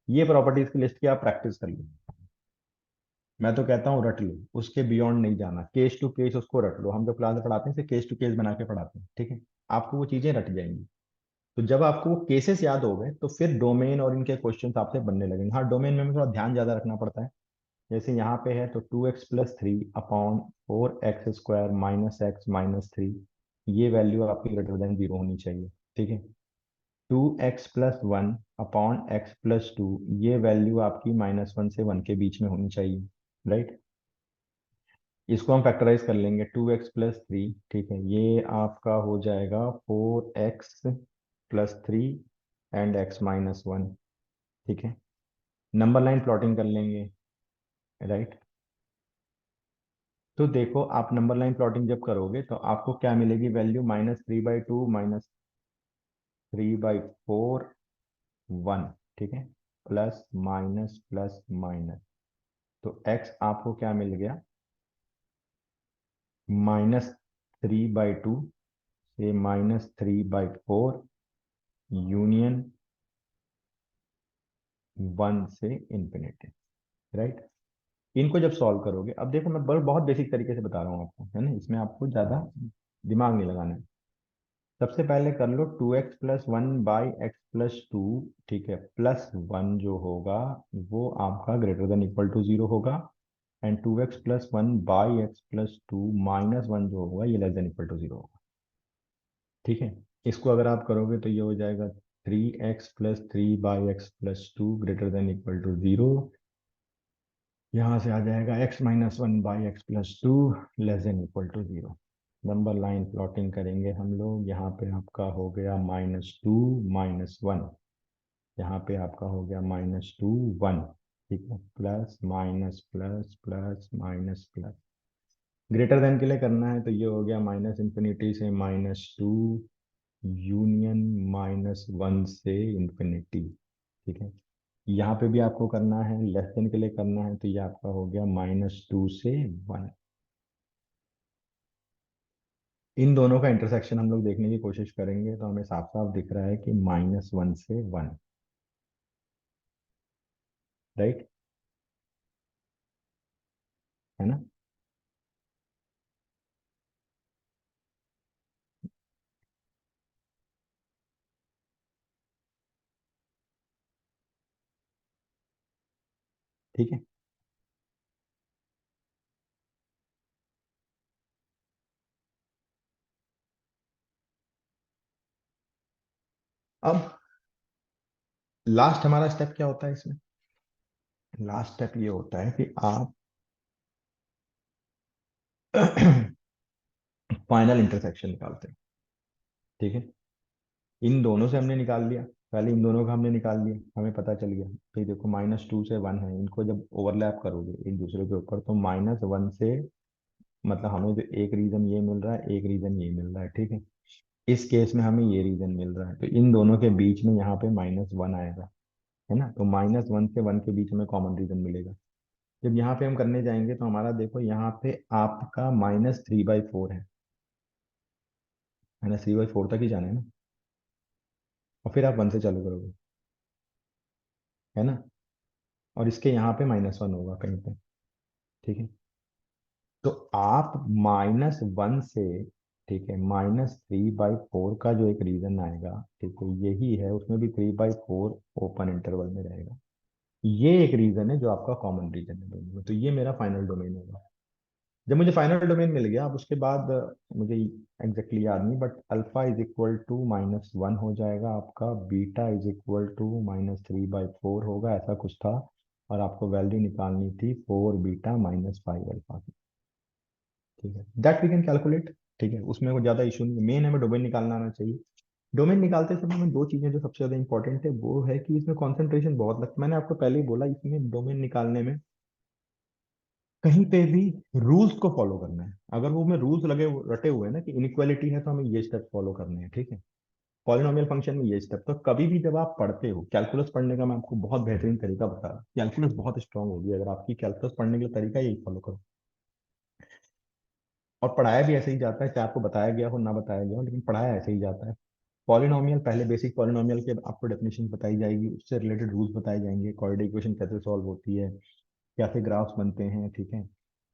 ये प्रॉपर्टीज की लिस्ट की आप प्रैक्टिस कर लो। मैं तो कहता हूँ रट लो, उसके बियॉन्ड नहीं जाना, केस टू केस उसको रट लो। हम जब क्लास में पढ़ाते हैं इसे केस टू केस बना के पढ़ाते हैं। ठीक है, आपको वो चीजें रट जाएंगी। तो जब आपको वो केसेस याद हो गए तो फिर डोमेन और इनके क्वेश्चन आपसे बनने लगेंगे। हाँ, डोमेन में हमें थोड़ा ध्यान ज्यादा रखना पड़ता है। जैसे यहाँ पे है तो 2x+3 अपॉन 4x² - x - 3, ये वैल्यू आपकी ग्रेटर देन 0 होनी चाहिए। ठीक है, 2x+1 अपॉन x+2, ये वैल्यू आपकी -1 से 1 के बीच में होनी चाहिए। राइट, इसको हम फैक्टराइज कर लेंगे, 2x+3, ठीक है, ये आपका हो जाएगा 4x+3 एंड x - 1। ठीक है, नंबर लाइन प्लॉटिंग कर लेंगे। राइट, तो देखो आप नंबर लाइन प्लॉटिंग जब करोगे तो आपको क्या मिलेगी वैल्यू, -3/2 -3/4 1। ठीक है, प्लस माइनस प्लस माइनस, तो x आपको क्या मिल गया, -3/2 से -3/4 यूनियन 1 से इंफिनिटी। राइट, इनको जब सॉल्व करोगे, अब देखो मैं बहुत बेसिक तरीके से बता रहा हूँ आपको, है ना, इसमें आपको ज्यादा दिमाग नहीं लगाना है। सबसे पहले कर लो 2x+1/x+2, ठीक है, +1 जो होगा वो आपका ग्रेटर देन इक्वल टू 0 होगा, एंड 2x+1/x+2 -1 जो होगा ये लेस देन इक्वल टू 0 होगा। ठीक है, इसको अगर आप करोगे तो ये हो जाएगा 3x+3/x+2 greater than equal to 0। यहाँ से आ जाएगा x - 1/x+2 less than equal to 0। Number line plotting करेंगे हम लोग, यहाँ पे आपका हो गया -2 -1, यहाँ पे आपका हो गया -2 1। ठीक है, plus minus plus plus minus plus, greater than के लिए करना है तो ये हो गया -इंफिनिटी से -2 यूनियन -1 से इंफिनिटी। ठीक है, यहाँ पे भी आपको करना है, लेस देन के लिए करना है तो ये आपका हो गया -2 से 1। इन दोनों का इंटरसेक्शन हम लोग देखने की कोशिश करेंगे तो हमें साफ साफ दिख रहा है कि -1 से 1। राइट, है ना। ठीक है, अब लास्ट हमारा स्टेप क्या होता है इसमें, लास्ट स्टेप ये होता है कि आप फाइनल इंटरसेक्शन निकालते हैं। ठीक है, इन दोनों से हमने निकाल लिया, पहले इन दोनों का हमने निकाल लिया, हमें पता चल गया। फिर देखो -2 से 1 है, इनको जब ओवरलैप करोगे एक दूसरे के ऊपर तो -1 से, मतलब हमें जो एक रीजन ये मिल रहा है, एक रीजन ये मिल रहा है। ठीक है, इस केस में हमें ये रीजन मिल रहा है तो इन दोनों के बीच में यहाँ पे -1 आएगा, है ना, तो -1 से 1 के बीच में कॉमन रीजन मिलेगा। जब यहाँ पे हम करने जाएंगे तो हमारा देखो यहाँ पे आपका -3/4 है, -3/4 तक ही जाना है ना, और फिर आप 1 से चालू करोगे, है ना, और इसके यहाँ पे -1 होगा कहीं पे, ठीक है। तो आप -1 से, ठीक है, -3/4 का जो एक रीजन आएगा, ठीक है, यही है, उसमें भी 3/4 ओपन इंटरवल में रहेगा। ये एक रीजन है जो आपका कॉमन रीजन है दोनों में, तो ये मेरा फाइनल डोमेन होगा। जब मुझे फाइनल डोमेन मिल गया, अब उसके बाद मुझे एग्जैक्टली याद नहीं, but alpha is equal to -1 हो जाएगा आपका, बीटा इज इक्वल टू -3/4 होगा, ऐसा कुछ था, और आपको वैल्यू निकालनी थी 4 बीटा -5 अल्फा की, ठीक है, दैट वी कैन कैलकुलेट, ठीक है, उसमें कोई ज्यादा इशू नहीं है, मेन हमें डोमेन निकालना आना चाहिए। डोमेन निकालते समय में दो चीजें जो सबसे ज्यादा इंपॉर्टेंट है, वो है कि इसमें कंसंट्रेशन बहुत लगता है, मैंने आपको पहले ही बोला, इसमें डोमेन निकालने में कहीं पे भी रूल्स को फॉलो करना है, अगर वो में रूल्स लगे रटे हुए हैं ना कि इनइक्वालिटी है तो हमें ये स्टेप फॉलो करने हैं, ठीक है, पॉलिनोमियल फंक्शन में ये स्टेप, तो कभी भी जब आप पढ़ते हो कैलकुलस पढ़ने का, मैं आपको बहुत बेहतरीन तरीका बता रहा हूँ, कैलकुलस बहुत स्ट्रांग होगी अगर आपकी कैलकुलस पढ़ने का तरीका यही फॉलो करो, और पढ़ाया भी ऐसे ही जाता है, चाहे आपको बताया गया हो ना बताया गया हो, लेकिन पढ़ाया ऐसे ही जाता है। पॉलिनोमियल, पहले बेसिक पॉलिनोमियल के आपको डेफिनेशन बताई जाएगी, उससे रिलेटेड रूल्स बताए जाएंगे, कोऑर्डिनेट इक्वेशन कैसे सॉल्व होती है, कैसे ग्राफ्स बनते हैं, ठीक है,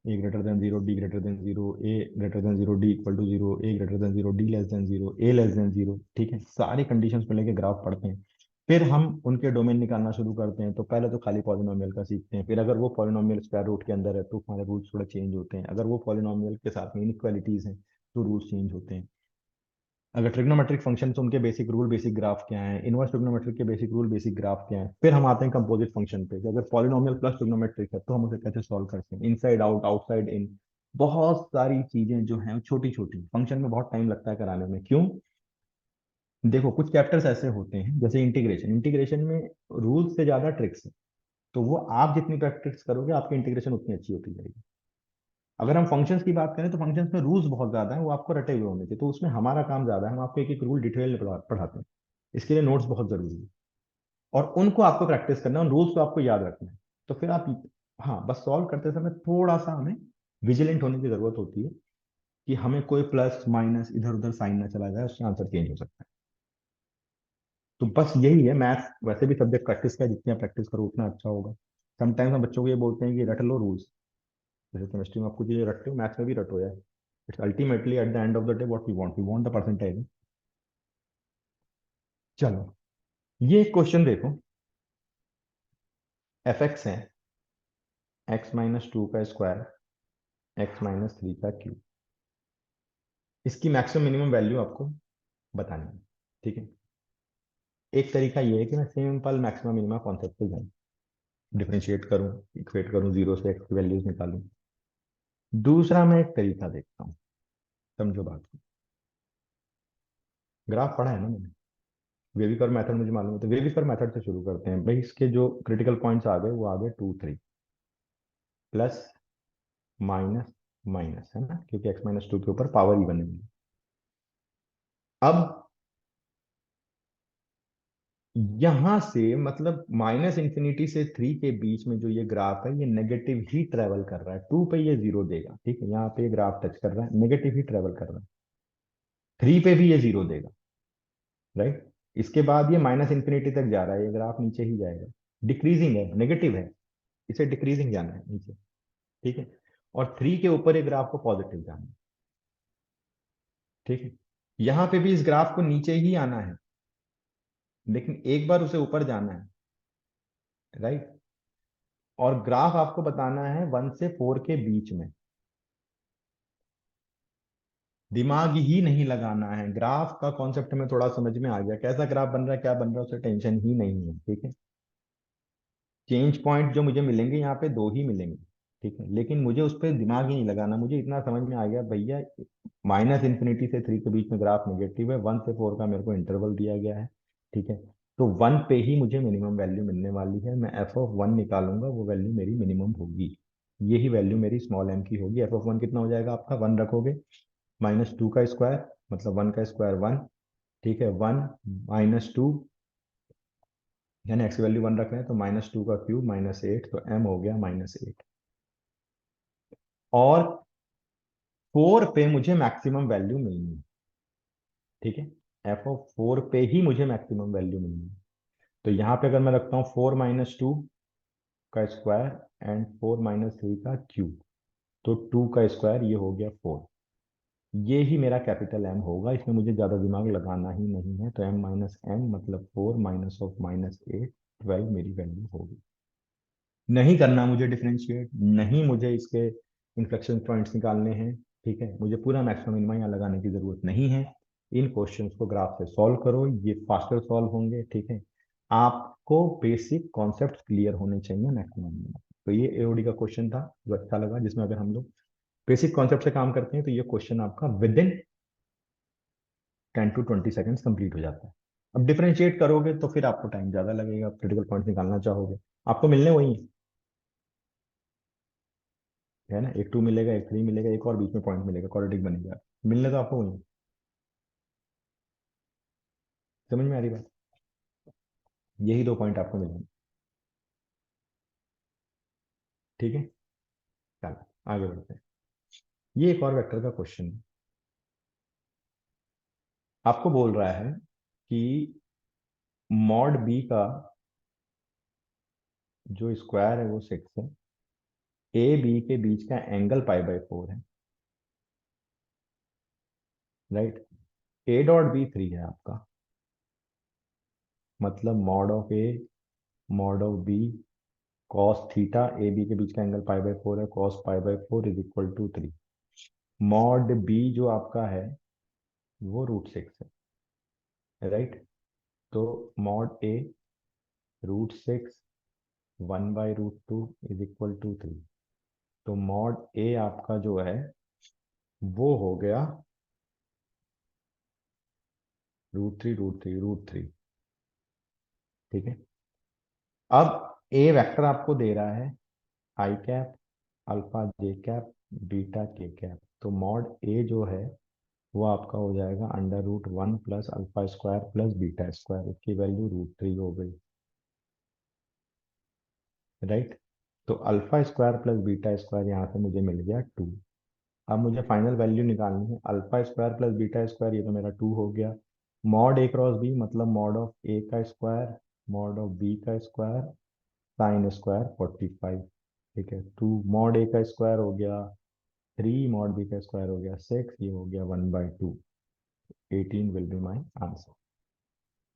A greater than zero, D greater than zero, A greater than zero, D equal to zero, A greater than zero, D less than zero, A less than zero, ठीक है, सारी कंडीशंस को लेके ग्राफ पढ़ते हैं। फिर हम उनके डोमेन निकालना शुरू करते हैं, तो पहले तो खाली पॉलिनोमियल का सीखते हैं, फिर अगर वो पॉलिनोमियल स्क्वायर रूट के अंदर है तो हमारे रूल्स थोड़े चेंज होते हैं, अगर वो पॉलिनोमियल के साथ में इनइक्वालिटीज हैं तो रूल्स चेंज होते हैं, अगर ट्रिग्नोमेट्रिक फंक्शन तो उनके बेसिक रूल बेसिक ग्राफ क्या है, इनवर्स ट्रिग्नोमेट्रिक के बेसिक रूल बेसिक ग्राफ क्या है, फिर हम आते हैं कंपोजिट फंक्शन पे कि अगर पॉलिनोमियल प्लस ट्रिग्नोमेट्रिक है तो हम उसे कैसे सॉल्व करते हैं, इनसाइड आउट, आउटसाइड इन, बहुत सारी चीजें जो हैं छोटी छोटी, फंक्शन में बहुत टाइम लगता है कराने में, क्यों? देखो कुछ चैप्टर्स ऐसे होते हैं जैसे इंटीग्रेशन, इंटीग्रेशन में रूल्स से ज्यादा ट्रिक्स है, तो वो आप जितनी प्रैक्टिस करोगे आपकी इंटीग्रेशन उतनी अच्छी होती जाएगी। अगर हम फंक्शंस की बात करें तो फंक्शंस में रूल्स बहुत ज्यादा है, वो आपको रटे हुए होने चाहिए, तो उसमें हमारा काम ज्यादा है, हम आपको एक एक रूल डिटेल में पढ़ाते हैं, इसके लिए नोट्स बहुत जरूरी है, और उनको आपको प्रैक्टिस करना है, उन रूल्स को आपको याद रखना है, तो फिर आप, हाँ, बस सॉल्व करते समय थोड़ा सा हमें विजिलेंट होने की जरूरत होती है कि हमें कोई प्लस माइनस इधर उधर साइन ना चला जाए, उससे आंसर चेंज हो सकता है। तो बस यही है, मैथ्स वैसे भी सब्जेक्ट प्रैक्टिस का है, जितनी आप प्रैक्टिस करो उतना अच्छा होगा। समटाइम्स हम बच्चों को ये बोलते हैं कि रट लो रूल्स, जैसे केमिस्ट्री में आप कुछ चीजें रटते हो, मैथ्स में भी रटो यार, it's ultimately at the end of the day what we want the percentage. चलो, ये क्वेश्चन देखो, एफ एक्स है x-2 का स्क्वायर, x-3 का क्यूब, इसकी मैक्सिमम मिनिमम वैल्यू आपको बतानी है, ठीक है। एक तरीका ये है कि मैं सिंपल मैक्सिमम मिनिमम कॉन्सेप्ट पे जाऊँ, डिफरेंशिएट करूँ, इक्वेट करूँ, जीरो से एक्स की वैल्यूज निकालूं। दूसरा मैं एक तरीका देखता हूँ, समझो बात को, ग्राफ पढ़ा है ना मैंने, वेविकर मेथड मुझे मालूम है, तो वेविकर मेथड से शुरू करते हैं भाई, इसके जो क्रिटिकल पॉइंट्स आ गए वो आ गए 2 3, प्लस माइनस माइनस, है ना, क्योंकि x-2 के ऊपर पावर ही बनेगी। अब यहां से मतलब -∞ से 3 के बीच में जो ये ग्राफ है ये नेगेटिव ही ट्रेवल कर रहा है, 2 पे ये जीरो देगा, ठीक है, यहाँ पे ये ग्राफ टच कर रहा है, नेगेटिव ही ट्रेवल कर रहा है, 3 पे भी ये जीरो देगा, राइट, इसके बाद ये -∞ तक जा रहा है, ये ग्राफ नीचे ही जाएगा, डिक्रीजिंग है, नेगेटिव है, इसे डिक्रीजिंग जाना है नीचे, ठीक है, और 3 के ऊपर ये ग्राफ को पॉजिटिव जाना है, ठीक है, यहाँ पे भी इस ग्राफ को नीचे ही आना है, लेकिन एक बार उसे ऊपर जाना है, राइट, और ग्राफ आपको बताना है 1 से 4 के बीच में, दिमाग ही नहीं लगाना है, ग्राफ का कॉन्सेप्ट में थोड़ा समझ में आ गया, कैसा ग्राफ बन रहा है क्या बन रहा है उसे टेंशन ही नहीं है, ठीक है, चेंज पॉइंट जो मुझे मिलेंगे यहाँ पे दो ही मिलेंगे, ठीक है, लेकिन मुझे उस पर दिमाग ही नहीं लगाना, मुझे इतना समझ में आ गया भैया, -∞ से 3 के बीच में ग्राफ नेगेटिव है, 1 से 4 का मेरे को इंटरवल दिया गया है, ठीक है, तो 1 पे ही मुझे मिनिमम वैल्यू मिलने वाली है, मैं f(1) निकालूंगा, वो वैल्यू मेरी मिनिमम होगी, यही वैल्यू मेरी स्मॉल m की होगी, f(1) कितना हो जाएगा आपका, 1 रखोगे, -2 का स्क्वायर मतलब 1 का स्क्वायर 1, ठीक है, 1 - 2, यानी एक्स वैल्यू 1 रख रहे हैं तो -2 का क्यूब -8, तो m हो गया -8, और 4 पे मुझे मैक्सिमम वैल्यू मिलनी है। ठीक है, एफ ऑफ 4 पे ही मुझे मैक्सिमम वैल्यू मिलनी है। तो यहाँ पे अगर मैं रखता हूँ 4 - 2 का स्क्वायर एंड 4 - 3 का क्यूब, तो 2 का स्क्वायर ये हो गया 4। ये ही मेरा कैपिटल एम होगा, इसमें मुझे ज्यादा दिमाग लगाना ही नहीं है। तो m - n मतलब 4 - 8 12 मेरी वैल्यू होगी। नहीं करना मुझे डिफरेंशिएट, नहीं मुझे इसके इन्फ्लेक्शन पॉइंट्स निकालने हैं। ठीक है, मुझे पूरा मैक्सिमम मिनिमम यहाँ लगाने की जरूरत नहीं है। इन क्वेश्चंस को ग्राफ से सॉल्व करो, ये फास्टर सॉल्व होंगे। ठीक है, आपको बेसिक कॉन्सेप्ट क्लियर होने चाहिए मैक्सिमम मिनिमम। तो ये एओडी का क्वेश्चन था जो अच्छा लगा, जिसमें अगर हम लोग बेसिक कॉन्सेप्ट से काम करते हैं तो ये क्वेश्चन आपका with in 10 to 20 seconds complete हो जाता है। अब डिफरेंशिएट करोगे तो फिर आपको टाइम ज्यादा लगेगा, क्रिटिकल पॉइंट निकालना चाहोगे। आपको मिलने वही है ना, एक 2 मिलेगा, एक 3 मिलेगा, एक और बीच में पॉइंट मिलेगा, क्वाड्रेटिक बनेगा। मिलने तो आपको वही है। समझ में आ रही बात? यही 2 पॉइंट आपको मिलेंगे। ठीक है, चलो आगे बढ़ते हैं। ये एक और वेक्टर का क्वेश्चन है। आपको बोल रहा है कि मॉड बी का जो स्क्वायर है वो 6 है, ए बी के बीच का एंगल π/4 है, राइट। ए डॉट बी 3 है आपका, मतलब mod of A mod of B cos theta, A B के बीच का एंगल π/4 है, cos π/4 is equal to 3। Mod B जो आपका है वो √6 है, राइट। तो mod A √6 1/√2 is equal to 3। तो मॉड ए आपका जो है वो हो गया √3 ठीक है। अब ए वेक्टर आपको दे रहा है I cap alpha J cap beta K cap. तो मॉड ए जो है वो आपका हो जाएगा √1 plus alpha square plus beta square, उसकी वैल्यू √3 हो गई, राइट। तो alpha square plus beta square यहाँ से मुझे मिल गया 2। अब मुझे फाइनल वैल्यू निकालनी है, alpha square plus beta square, ये तो मेरा 2 हो गया। मॉड ए क्रॉस बी मतलब मॉड ऑफ ए का स्क्वायर मॉड ऑफ बी का स्क्वायर साइन स्क्वायर 45। ठीक है, 2 मॉड ए का स्क्वायर हो गया 3, मॉड बी का स्क्वायर हो गया 6, ये हो गया 1/2। 18 will be my answer.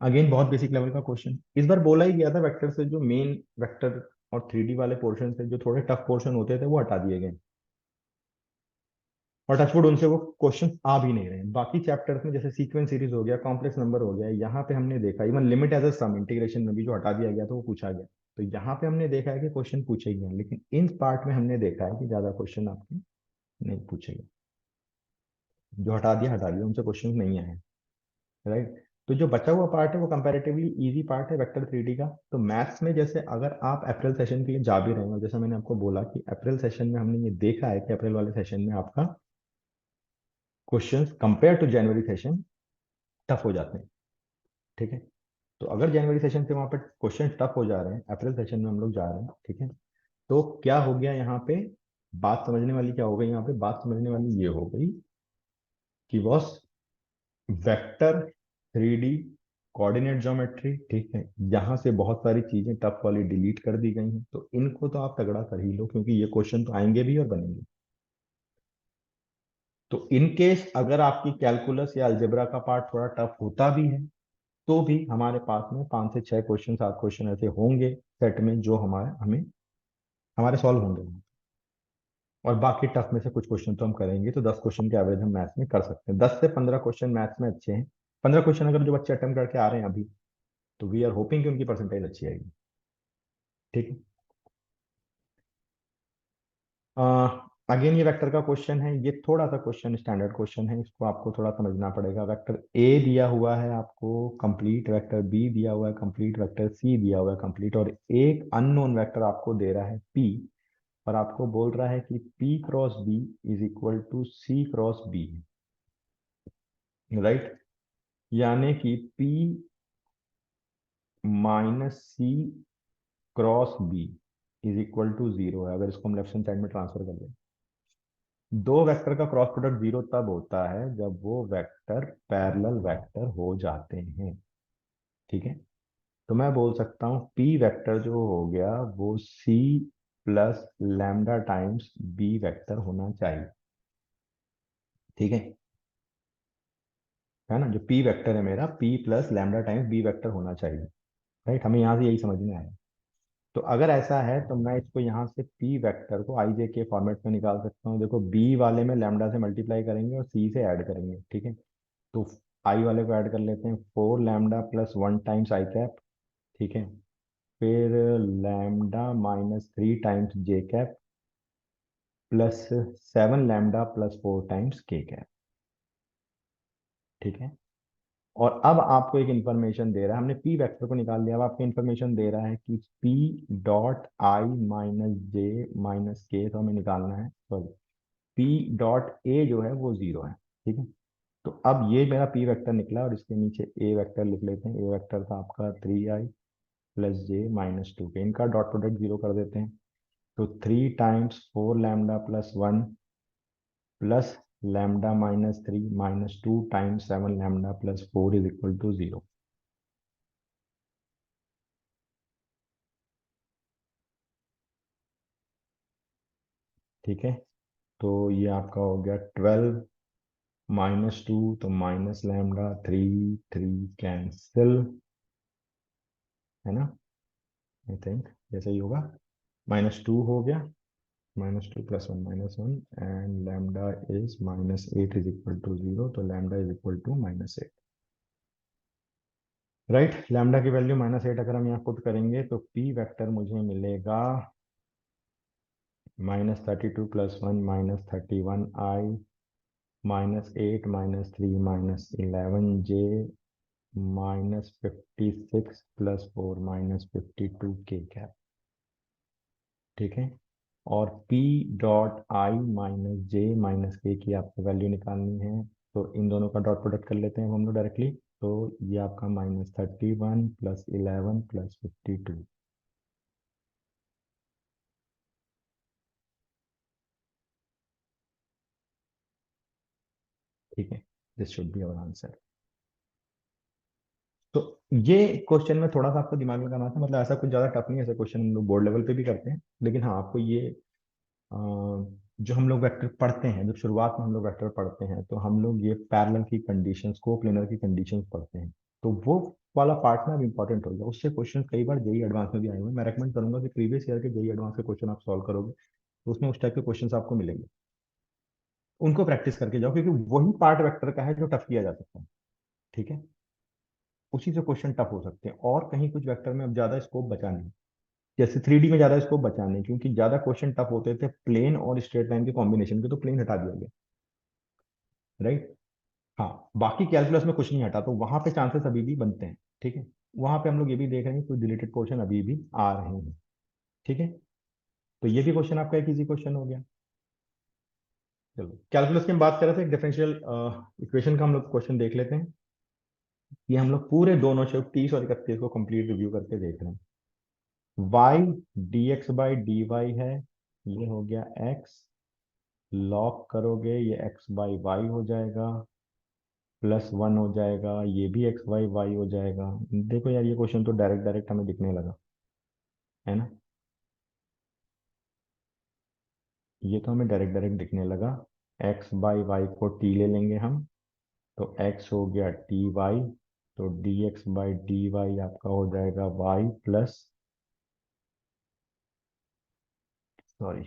Again बहुत बेसिक लेवल का क्वेश्चन, इस बार बोला ही गया था वेक्टर से जो मेन वेक्टर और 3D वाले पोर्शन से जो थोड़े टफ पोर्शन होते थे वो हटा दिए गए, और टचवुड उनसे वो क्वेश्चन आ भी नहीं रहे हैं। बाकी चैप्टर्स में जैसे सीक्वेंस सीरीज हो गया, कॉम्प्लेक्स नंबर हो गया, यहाँ पे हमने देखा even limit as a sum integration में भी जो हटा दिया गया था वो पूछा गया। तो यहाँ पे हमने देखा है कि क्वेश्चन पूछे गए हैं, लेकिन इन पार्ट में हमने देखा है कि ज्यादा क्वेश्चन आपके नहीं पूछे गए। जो हटा दिया उनसे क्वेश्चन नहीं आए, राइट। तो जो बचा हुआ पार्ट है वो कंपैरेटिवली इजी पार्ट है वेक्टर 3D का। तो मैथ्स में जैसे अगर आप अप्रैल सेशन के लिए जा भी रहे हो, जैसा मैंने आपको बोला कि अप्रैल सेशन में हमने ये देखा है कि अप्रैल वाले सेशन में आपका क्वेश्चंस कंपेयर टू जनवरी सेशन टफ हो जाते हैं। ठीक है, तो अगर जनवरी सेशन से वहां पे क्वेश्चन टफ हो जा रहे हैं, अप्रैल सेशन में हम लोग जा रहे हैं, ठीक है। तो क्या हो गया यहाँ पे, बात समझने वाली क्या हो गई यहाँ पे, बात समझने वाली ये हो गई कि boss vector 3D coordinate geometry, ठीक है, यहाँ से बहुत सारी चीजें टफ वाली डिलीट कर दी गई हैं। तो इनको तो आप तगड़ा कर ही लो, क्योंकि ये क्वेश्चन तो आएंगे भी और बनेंगे। तो इन केस अगर आपकी कैलकुलस या अलजेब्रा का पार्ट थोड़ा टफ होता भी है, तो भी हमारे पास में 5 से 6 क्वेश्चन 7 क्वेश्चन ऐसे होंगे सेट में जो हमारे हमें हमारे सॉल्व होंगे। और बाकी टफ में से कुछ क्वेश्चन तो हम करेंगे, तो 10 क्वेश्चन के एवरेज हम मैथ्स में कर सकते हैं। 10 से 15 क्वेश्चन मैथ्स में अच्छे हैं। 15 क्वेश्चन अगर जो बच्चे अटेम्प्ट करके आ रहे हैं अभी, तो वी आर होपिंग कि उनकी परसेंटेज अच्छी आएगी। ठीक है, अगेन ये वेक्टर का क्वेश्चन है, ये थोड़ा सा क्वेश्चन स्टैंडर्ड क्वेश्चन है, इसको आपको थोड़ा समझना पड़ेगा। वेक्टर ए दिया हुआ है आपको कंप्लीट, वेक्टर बी दिया हुआ है कंप्लीट, वेक्टर सी दिया हुआ है कंप्लीट, और एक अननोन वेक्टर आपको दे रहा है पी, और आपको बोल रहा है कि P cross B is equal to C cross B, right. यानी कि P -C cross B is equal to 0 है, अगर इसको हम लेफ्ट हैंड साइड में ट्रांसफर कर दें। दो वेक्टर का क्रॉस प्रोडक्ट जीरो तब होता है जब वो वेक्टर पैरेलल वेक्टर हो जाते हैं। ठीक है, तो मैं बोल सकता हूँ पी वेक्टर जो हो गया वो C plus lambda times B vector होना चाहिए। ठीक है ना, जो पी वेक्टर है मेरा P plus lambda times B vector होना चाहिए। राइट, हमें यहाँ से यही समझ में आया। तो अगर ऐसा है तो मैं इसको यहाँ से पी वेक्टर को आई जे के फॉर्मेट में निकाल सकता हूँ। देखो बी वाले में लैम्डा से मल्टीप्लाई करेंगे और सी से ऐड करेंगे। ठीक है, तो आई वाले को ऐड कर लेते हैं, 4 lambda plus 1 times I cap. ठीक है, फिर lambda times J cap plus 7 lambda plus 4 times K cap. ठीक है, और अब आपको एक इंफॉर्मेशन दे रहा है, हमने पी वेक्टर को निकाल लिया, अब आपको इंफॉर्मेशन दे रहा है कि P dot I minus J minus के, तो हमें निकालना है, सॉरी, पी डॉट ए जो है वो जीरो है। ठीक है, तो अब ये मेरा पी वेक्टर निकला और इसके नीचे ए वेक्टर लिख लेते हैं। ए वेक्टर था आपका 3i प्लस जे माइनस 2 के, इनका डॉट प्रोडक्ट जीरो कर देते हैं। तो 3 times 4 lambda plus 1 plus lambda minus 2 times 7 lambda plus 4 is equal to 0। ठीक है, तो ये आपका हो गया 12 माइनस 2, तो माइनस लैम्डा 3 कैंसिल, है ना, आई थिंक जैसे ही होगा। -2 हो गया, -2 + 1 - 1, and lambda is -8 is equal to 0, तो lambda is equal to -8। Right, lambda की वैल्यू -8 अगर हम यहाँ पुट करेंगे तो पी वेक्टर मुझे मिलेगा -32 + 1 - 31i -8 - 3 - 11 j -56 + 4 - 52 के कैप। ठीक है, और P dot I minus J minus के की आपको वैल्यू निकालनी है, तो इन दोनों का डॉट प्रोडक्ट कर लेते हैं हम लोग डायरेक्टली। तो ये आपका -31 + 11 + 52। ठीक है, this should be our answer. तो ये क्वेश्चन में थोड़ा सा आपको दिमाग लगाना था, मतलब ऐसा कुछ ज़्यादा टफ नहीं है, ऐसा क्वेश्चन हम लोग बोर्ड लेवल पे भी करते हैं। लेकिन हाँ, आपको ये अ, जो हम लोग वेक्टर पढ़ते हैं, जब शुरुआत में हम लोग वेक्टर पढ़ते हैं तो हम लोग ये पैरेलल की कंडीशंस, कोप्लेनर की कंडीशंस पढ़ते हैं। तो वो वाला पार्ट ना अब इंपॉर्टेंट हो गया, उससे क्वेश्चन कई बार जेई एडवांस में भी आए हुए हैं। मैं रेकमेंड करूंगा कि प्रीवियस ईयर के जेई एडवांस के क्वेश्चन आप सॉल्व करोगे तो उसमें उस टाइप के क्वेश्चन आपको मिलेंगे, उनको प्रैक्टिस करके जाओ, क्योंकि वही पार्ट वेक्टर का है जो टफ किया जा सकता है। ठीक है, उसी से क्वेश्चन टफ हो सकते हैं, और कहीं कुछ वेक्टर में अब ज्यादा स्कोप बचा नहीं। जैसे 3D में ज्यादा स्कोप बचा नहीं, क्योंकि ज्यादा क्वेश्चन टफ होते थे प्लेन और स्ट्रेट लाइन के कॉम्बिनेशन के, तो प्लेन हटा दिया गया। राइट, हाँ, बाकी कैलकुलस में कुछ नहीं हटा, तो वहां पे चांसेस अभी भी बनते हैं। ठीक है, वहां पे हम लोग ये भी देख रहे हैं, कुछ डिलीटेड पोर्शन अभी भी आ रहे हैं। ठीक है, तो ये भी क्वेश्चन आपका एक इजी क्वेश्चन हो गया। चलो, कैलकुलस की हम बात कर रहे थे, एक डिफरेंशियल इक्वेशन का हम लोग क्वेश्चन देख लेते हैं। ये हम लोग पूरे दोनों शेप 30 और 31 को कंप्लीट रिव्यू करके देख रहे हैं। y dx/dy है, ये हो गया x, लॉग करोगे ये x/y हो जाएगा, +1 हो जाएगा, ये भी x/y हो जाएगा। देखो यार, ये क्वेश्चन तो डायरेक्ट डायरेक्ट हमें दिखने लगा, है ना, ये तो हमें डायरेक्ट डायरेक्ट दिखने लगा। x/y को t ले लेंगे हम, तो x हो गया dy, तो dx/dy आपका हो जाएगा y plus, sorry,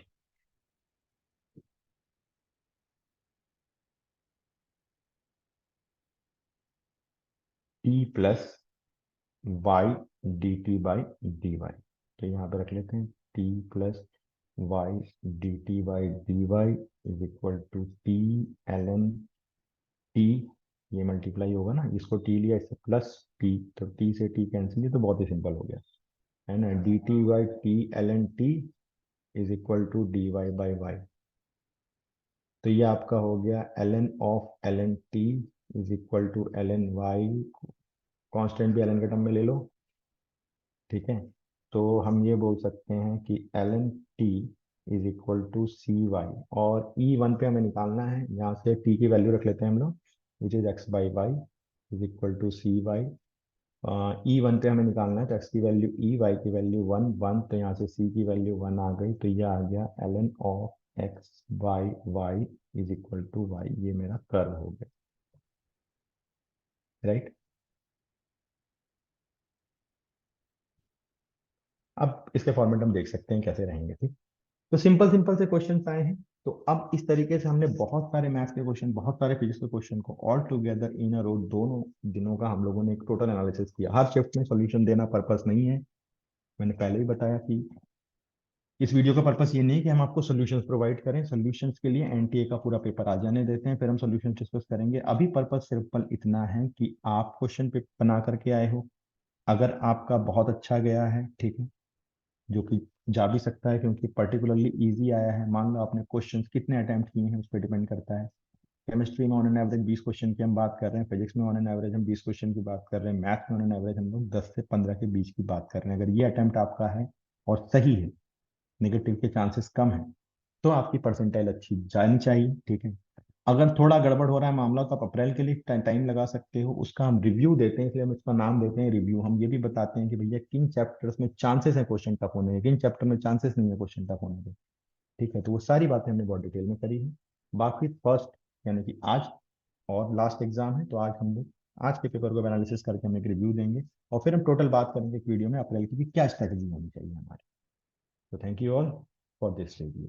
t plus y dt/dy। तो यहाँ पे रख लेते हैं t plus y dt/dy is equal to t ln t, ये मल्टीप्लाई होगा ना, इसको t लिया, इससे प्लस t, तो t से t कैंसिल, ये तो बहुत ही सिंपल हो गया, है ना, dt/t ln t is equal to dy/y। तो ये आपका हो गया ln of ln t is equal to ln y, constant भी ln के टर्म में ले लो। ठीक है, तो हम ये बोल सकते हैं कि ln t is equal to C Y, और ई वन पे हमें निकालना है, यहाँ से टी की वैल्यू रख लेते हैं हम लोग, which is X by Y is equal to C Y. E one पे हमें निकालना है, तो एक्स की वैल्यू ई, वाई की वैल्यू वन वन, तो यहाँ से सी की वैल्यू वन आ गई, तो ये आ गया L N of X by Y is equal to Y, ये मेरा कर्व हो गया, राइट। अब इसके फॉर्मेट हम देख सकते हैं कैसे रहेंगे, ठीक। तो सिंपल सिंपल से क्वेश्चन आए हैं। तो अब इस तरीके से हमने बहुत सारे मैथ्स के क्वेश्चन, बहुत सारे फिजिक्स के क्वेश्चन को ऑल टुगेदर इन अ रो, दोनों दिनों का हम लोगों ने एक टोटल एनालिसिस किया। हर शिफ्ट में सॉल्यूशन देना पर्पस नहीं है, मैंने पहले ही बताया कि इस वीडियो का पर्पस ये नहीं है कि हम आपको सॉल्यूशंस प्रोवाइड करें। सॉल्यूशंस के लिए एनटीए का पूरा पेपर आ जाने देते हैं, फिर हम सॉल्यूशन डिस्कस करेंगे। अभी पर्पस सिंपल इतना है कि आप क्वेश्चन पे बना करके आए हो, अगर आपका बहुत अच्छा गया है, ठीक है, जो कि जा भी सकता है क्योंकि पर्टिकुलरली इजी आया है। मान लो आपने क्वेश्चंस कितने अटेम्प्ट किए हैं उस पर डिपेंड करता है। केमिस्ट्री में ऑन एन एवरेज 20 क्वेश्चन की हम बात कर रहे हैं, फिजिक्स में ऑन एन एवरेज हम 20 क्वेश्चन की बात कर रहे हैं, मैथ में ऑन एन एवरेज हम लोग 10 से 15 के बीच की बात कर रहे हैं। अगर ये अटेम्प्ट आपका है और सही है, नेगेटिव के चांसेस कम है, तो आपकी परसेंटाइल अच्छी जानी चाहिए, ठीक है। अगर थोड़ा गड़बड़ हो रहा है मामला, तो आप अप्रैल के लिए टाइम लगा सकते हो, उसका हम रिव्यू देते हैं, इसलिए हम इसका नाम देते हैं रिव्यू। हम ये भी बताते हैं कि भैया किन चैप्टर्स में चांसेस है क्वेश्चन टफ होने के, किन चैप्टर में चांसेस नहीं है क्वेश्चन टफ होने के, ठीक है। तो वो सारी बातें हमने बहुत डिटेल में करी है। बाकी फर्स्ट यानी कि आज और लास्ट एग्जाम है, तो आज हम लोग आज के पेपर को एनालिसिस करके हम एक रिव्यू देंगे, और फिर हम टोटल बात करेंगे एक वीडियो में अप्रैल की कि क्या स्ट्रेटेजी होनी चाहिए हमारी। तो thank you all for this review.